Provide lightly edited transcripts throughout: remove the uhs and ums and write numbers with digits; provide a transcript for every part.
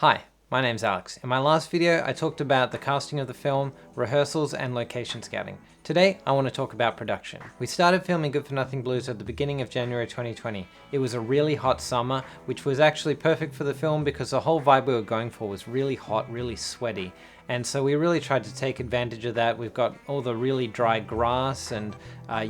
Hi, my name's Alex. In my last video, I talked about the casting of the film, rehearsals, and location scouting. Today, I want to talk about production. We started filming Good for Nothing Blues at the beginning of January 2020. It was a really hot summer, which was actually perfect for the film because the whole vibe we were going for was really hot, really sweaty. And so we really tried to take advantage of that. We've got all the really dry grass and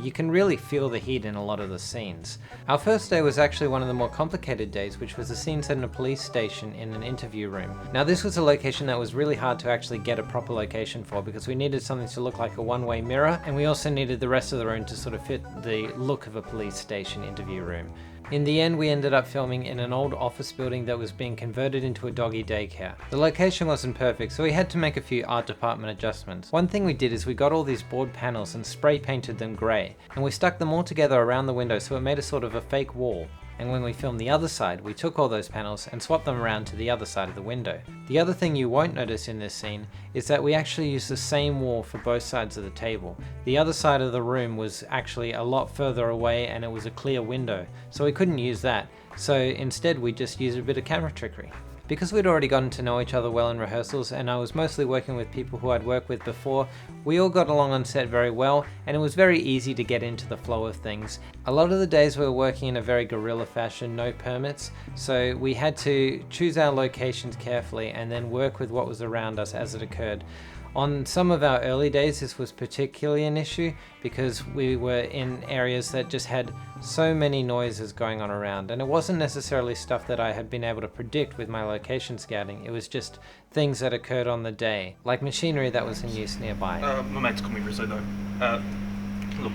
you can really feel the heat in a lot of the scenes. Our first day was actually one of the more complicated days, which was a scene set in a police station in an interview room. Now this was a location that was really hard to actually get a proper location for because we needed something to look like a one-way mirror, and we also needed the rest of the room to sort of fit the look of a police station interview room. In the end, we ended up filming in an old office building that was being converted into a doggy daycare. The location wasn't perfect, so we had to make a few art department adjustments. One thing we did is we got all these board panels and spray painted them grey, and we stuck them all together around the window so it made a sort of a fake wall. And when we filmed the other side, we took all those panels and swapped them around to the other side of the window. The other thing you won't notice in this scene is that we actually used the same wall for both sides of the table. The other side of the room was actually a lot further away and it was a clear window, so we couldn't use that. So instead we just used a bit of camera trickery. Because we'd already gotten to know each other well in rehearsals and I was mostly working with people who I'd worked with before, we all got along on set very well and it was very easy to get into the flow of things. A lot of the days we were working in a very guerrilla fashion, no permits, so we had to choose our locations carefully and then work with what was around us as it occurred. On some of our early days, this was particularly an issue because we were in areas that just had so many noises going on around, and it wasn't necessarily stuff that I had been able to predict with my location scouting. It was just things that occurred on the day, like machinery that was in use nearby. My mates call me Rizzo though. Look.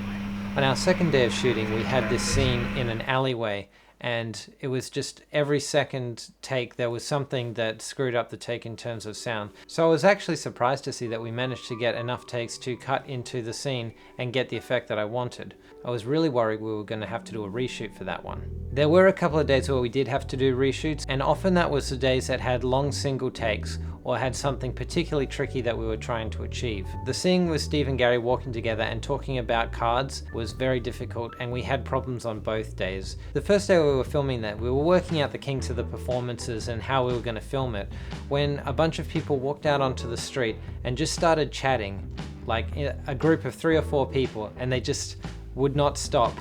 On our second day of shooting, we had this scene in an alleyway, and it was just every second take there was something that screwed up the take in terms of sound. So I was actually surprised to see that we managed to get enough takes to cut into the scene and get the effect that I wanted. I was really worried we were going to have to do a reshoot for that one. There were a couple of days where we did have to do reshoots, and often that was the days that had long single takes or had something particularly tricky that we were trying to achieve. The scene with Steve and Gary walking together and talking about cards was very difficult, and we had problems on both days. The first day we were filming that, we were working out the kinks of the performances and how we were going to film it, when a bunch of people walked out onto the street and just started chatting, like a group of 3 or 4 people, and they just would not stop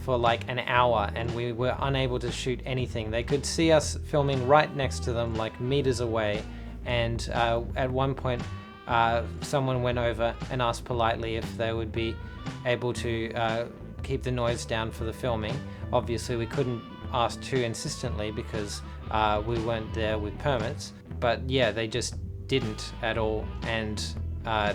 for like an hour, and we were unable to shoot anything. They could see us filming right next to them, like meters away, and at one point someone went over and asked politely if they would be able to keep the noise down for the filming. Obviously we couldn't ask too insistently because we weren't there with permits, but yeah, they just didn't at all, and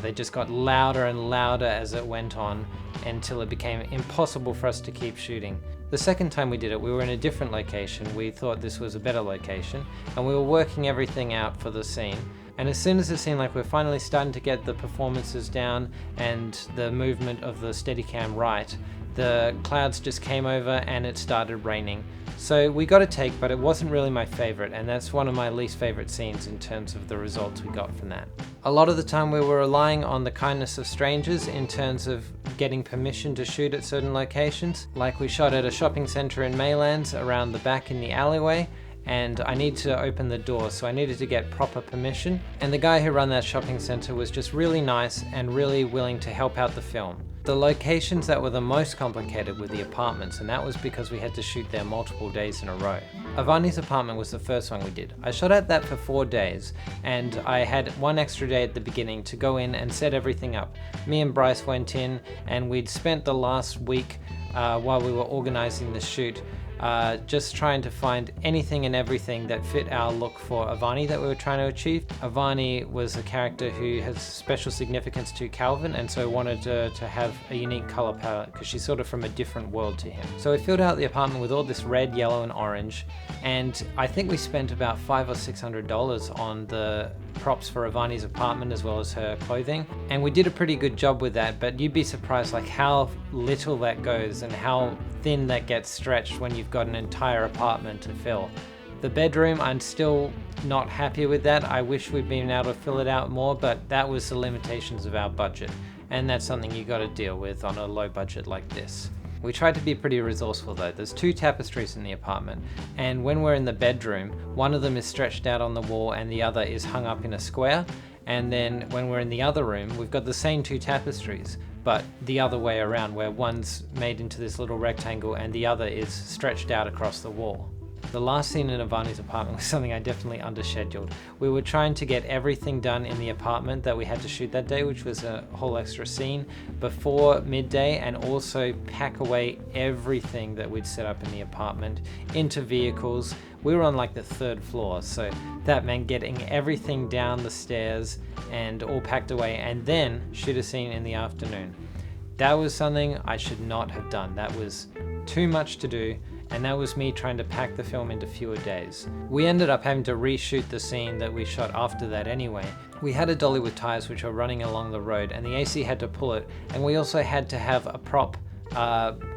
they just got louder and louder as it went on until it became impossible for us to keep shooting. The second time we did it, we were in a different location. We thought this was a better location, and we were working everything out for the scene. And as soon as it seemed like we're finally starting to get the performances down and the movement of the Steadicam right, the clouds just came over and it started raining. So we got a take, but it wasn't really my favorite, and that's one of my least favorite scenes in terms of the results we got from that. A lot of the time we were relying on the kindness of strangers in terms of getting permission to shoot at certain locations. Like we shot at a shopping center in Maylands around the back in the alleyway, and I needed to open the door, so I needed to get proper permission. And the guy who ran that shopping center was just really nice and really willing to help out the film. The locations that were the most complicated were the apartments, and that was because we had to shoot there multiple days in a row. Avani's apartment was the first one we did. I shot at that for 4 days, and I had one extra day at the beginning to go in and set everything up. Me and Bryce went in, and we'd spent the last week while we were organizing the shoot just trying to find anything and everything that fit our look for Avani that we were trying to achieve. Avani was a character who has special significance to Calvin, and so wanted to have a unique color palette because she's sort of from a different world to him. So we filled out the apartment with all this red, yellow, and orange, and I think we spent about $500 or $600 on the props for Avani's apartment as well as her clothing, and we did a pretty good job with that, but you'd be surprised like how little that goes and how thin that gets stretched when you've got an entire apartment to fill. The bedroom, I'm still not happy with that. I wish we'd been able to fill it out more, but that was the limitations of our budget, and that's something you got to deal with on a low budget like this. We tried to be pretty resourceful though. There's 2 tapestries in the apartment, and when we're in the bedroom, one of them is stretched out on the wall and the other is hung up in a square. And then when we're in the other room, we've got the same 2 tapestries, but the other way around, where one's made into this little rectangle and the other is stretched out across the wall. The last scene in Ivani's apartment was something I definitely underscheduled. We were trying to get everything done in the apartment that we had to shoot that day, which was a whole extra scene, before midday, and also pack away everything that we'd set up in the apartment into vehicles. We were on like the 3rd floor, so that meant getting everything down the stairs and all packed away, and then shoot a scene in the afternoon. That was something I should not have done. That was too much to do, and that was me trying to pack the film into fewer days. We ended up having to reshoot the scene that we shot after that anyway. We had a dolly with tires which were running along the road, and the AC had to pull it, and we also had to have a prop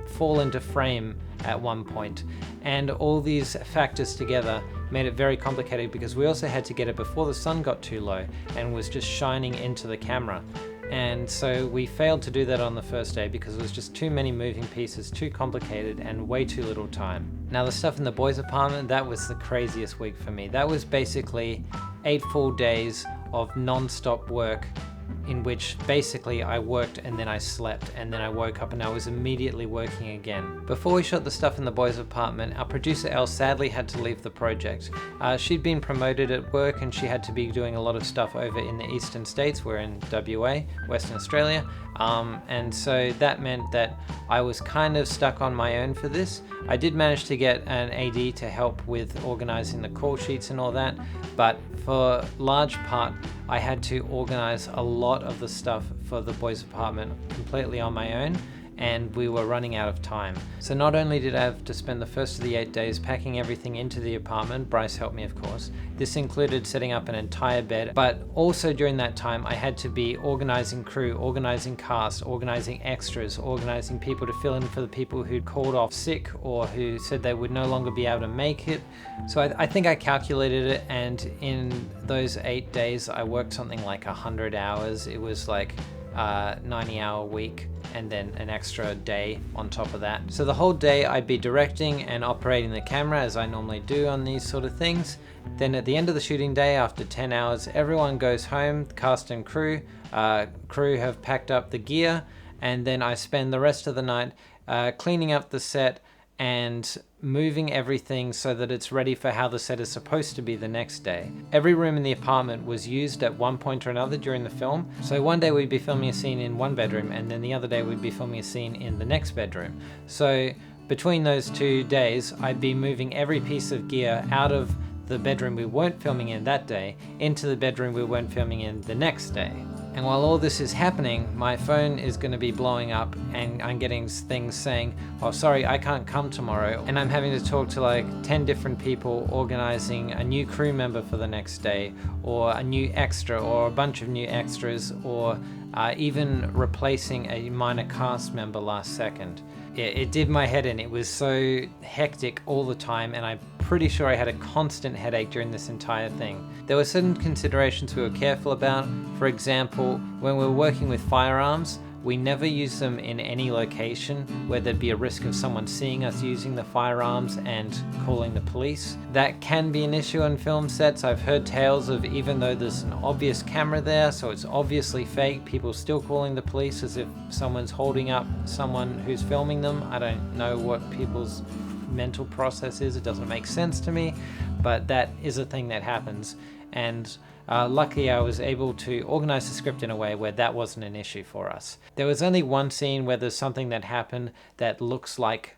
fall into frame at one point. And all these factors together made it very complicated because we also had to get it before the sun got too low and was just shining into the camera. And so we failed to do that on the first day because it was just too many moving pieces, too complicated, and way too little time. Now the stuff in the boys' apartment, that was the craziest week for me. That was basically 8 full days of non-stop work, in which basically I worked and then I slept and then I woke up and I was immediately working again. Before we shot the stuff in the boys' apartment, our producer Elle sadly had to leave the project. She'd been promoted at work and she had to be doing a lot of stuff over in the eastern states. We're in WA, Western Australia, and so that meant that I was kind of stuck on my own for this. I did manage to get an AD to help with organizing the call sheets and all that, but for large part I had to organize a lot of the stuff for the boys' apartment completely on my own, and we were running out of time. So not only did I have to spend the first of the 8 days packing everything into the apartment, Bryce helped me of course, this included setting up an entire bed, but also during that time I had to be organizing crew, organizing cast, organizing extras, organizing people to fill in for the people who'd called off sick or who said they would no longer be able to make it. So I think I calculated it, and in those 8 days I worked something like 100 hours. It was like 90-hour week and then an extra day on top of that. So the whole day I'd be directing and operating the camera as I normally do on these sort of things. Then at the end of the shooting day, after 10 hours, everyone goes home, cast and crew. Crew have packed up the gear, and then I spend the rest of the night cleaning up the set and moving everything so that it's ready for how the set is supposed to be the next day. Every room in the apartment was used at one point or another during the film. So one day we'd be filming a scene in one bedroom, and then the other day we'd be filming a scene in the next bedroom. So between those 2 days, I'd be moving every piece of gear out of the bedroom we weren't filming in that day into the bedroom we weren't filming in the next day. And while all this is happening, my phone is going to be blowing up and I'm getting things saying, oh sorry, I can't come tomorrow. And I'm having to talk to like 10 different people organizing a new crew member for the next day, or a new extra, or a bunch of new extras, or even replacing a minor cast member last second. It did my head in. It was so hectic all the time, and I'm pretty sure I had a constant headache during this entire thing. There were certain considerations we were careful about. For example, when we were working with firearms, we never use them in any location where there'd be a risk of someone seeing us using the firearms and calling the police. That can be an issue on film sets. I've heard tales of, even though there's an obvious camera there, so it's obviously fake, people still calling the police as if someone's holding up someone who's filming them. I don't know what people's mental process is. It doesn't make sense to me, but that is a thing that happens. And luckily I was able to organize the script in a way where that wasn't an issue for us. There was only one scene where there's something that happened that looks like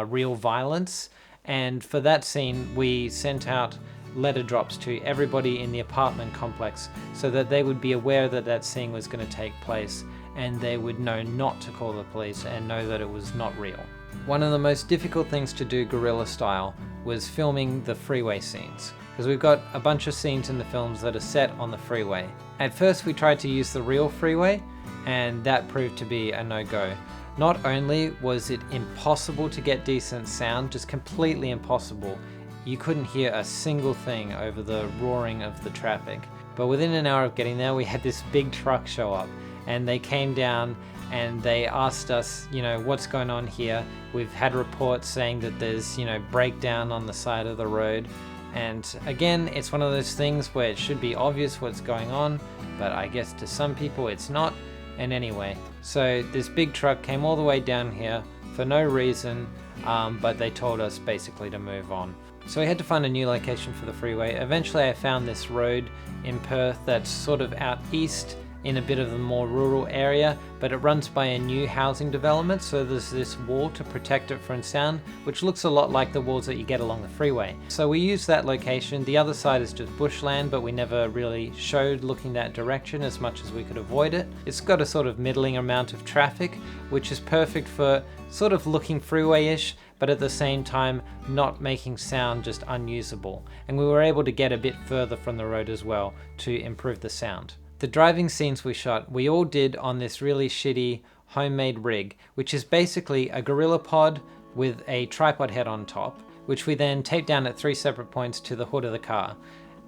real violence, and for that scene we sent out letter drops to everybody in the apartment complex so that they would be aware that that scene was going to take place, and they would know not to call the police and know that it was not real. One of the most difficult things to do guerrilla style was filming the freeway scenes, because we've got a bunch of scenes in the films that are set on the freeway. At first we tried to use the real freeway, and that proved to be a no-go. Not only was it impossible to get decent sound, just completely impossible, you couldn't hear a single thing over the roaring of the traffic. But within an hour of getting there, we had this big truck show up, and they came down and they asked us, you know, what's going on here. We've had reports saying that there's, you know, breakdown on the side of the road. And again, it's one of those things where it should be obvious what's going on, but I guess to some people it's not. And anyway, so this big truck came all the way down here for no reason, but they told us basically to move on. So we had to find a new location for the freeway. Eventually I found this road in Perth that's sort of out east in a bit of a more rural area, but it runs by a new housing development, so there's this wall to protect it from sound, which looks a lot like the walls that you get along the freeway. So we used that location. The other side is just bushland, but we never really showed looking that direction as much as we could avoid it. It's got a sort of middling amount of traffic, which is perfect for sort of looking freeway-ish, but at the same time not making sound just unusable. And we were able to get a bit further from the road as well to improve the sound. The driving scenes we shot, we all did on this really shitty homemade rig, which is basically a gorilla pod with a tripod head on top, which we then taped down at 3 separate points to the hood of the car.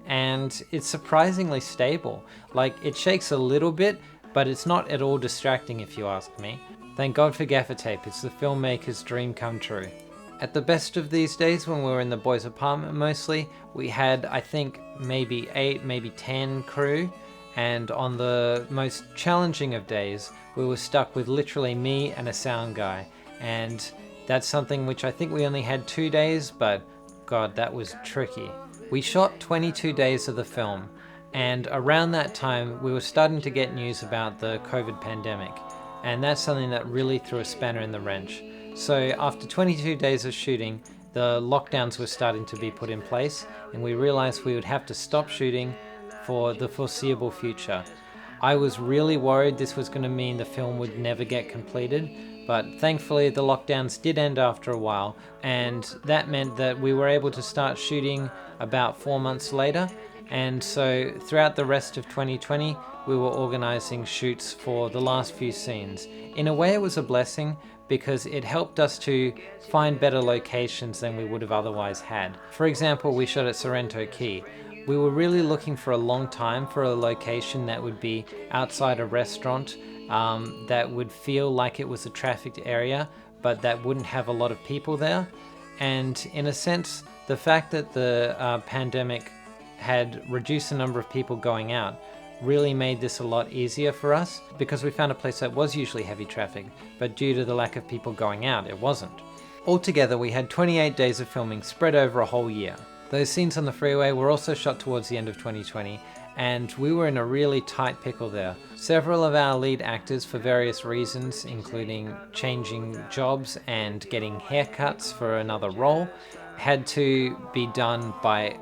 And it's surprisingly stable. Like, it shakes a little bit, but it's not at all distracting if you ask me. Thank God for gaffer tape, it's the filmmaker's dream come true. At the best of these days, when we were in the boys' apartment mostly, we had, I think, maybe 8, maybe 10 crew. And on the most challenging of days, we were stuck with literally me and a sound guy. And that's something which I think we only had 2 days, but God, that was tricky. We shot 22 days of the film, and around that time, we were starting to get news about the COVID pandemic. And that's something that really threw a spanner in the wrench. So after 22 days of shooting, the lockdowns were starting to be put in place, and we realized we would have to stop shooting for the foreseeable future. I was really worried this was going to mean the film would never get completed, but thankfully the lockdowns did end after a while, and that meant that we were able to start shooting about 4 months later. And so throughout the rest of 2020, we were organizing shoots for the last few scenes. In a way, it was a blessing because it helped us to find better locations than we would have otherwise had. For example, we shot at Sorrento Key. We were really looking for a long time for a location that would be outside a restaurant, that would feel like it was a trafficked area, but that wouldn't have a lot of people there. And in a sense, the fact that the pandemic had reduced the number of people going out really made this a lot easier for us, because we found a place that was usually heavy traffic, but due to the lack of people going out, it wasn't. Altogether, we had 28 days of filming spread over a whole year. Those scenes on the freeway were also shot towards the end of 2020, and we were in a really tight pickle there. Several of our lead actors, for various reasons, including changing jobs and getting haircuts for another role, had to be done by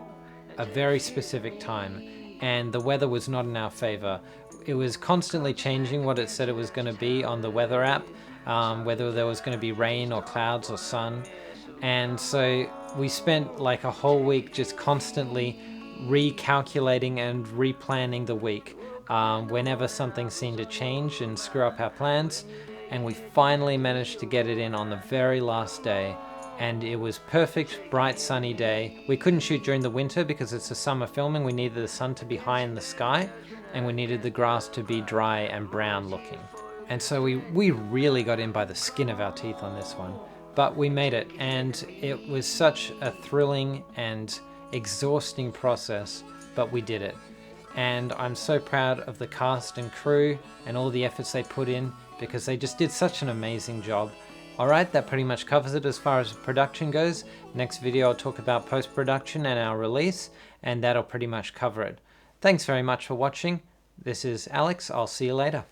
a very specific time, and the weather was not in our favor. It was constantly changing what it said it was going to be on the weather app, whether there was going to be rain or clouds or sun. And so we spent like a whole week just constantly recalculating and replanning the week whenever something seemed to change and screw up our plans. And we finally managed to get it in on the very last day. And it was perfect, bright, sunny day. We couldn't shoot during the winter because it's a summer filming. We needed the sun to be high in the sky, and we needed the grass to be dry and brown looking. And so we really got in by the skin of our teeth on this one. But we made it, and it was such a thrilling and exhausting process, but we did it. And I'm so proud of the cast and crew and all the efforts they put in, because they just did such an amazing job. Alright, that pretty much covers it as far as production goes. Next video I'll talk about post-production and our release, and that'll pretty much cover it. Thanks very much for watching. This is Alex. I'll see you later.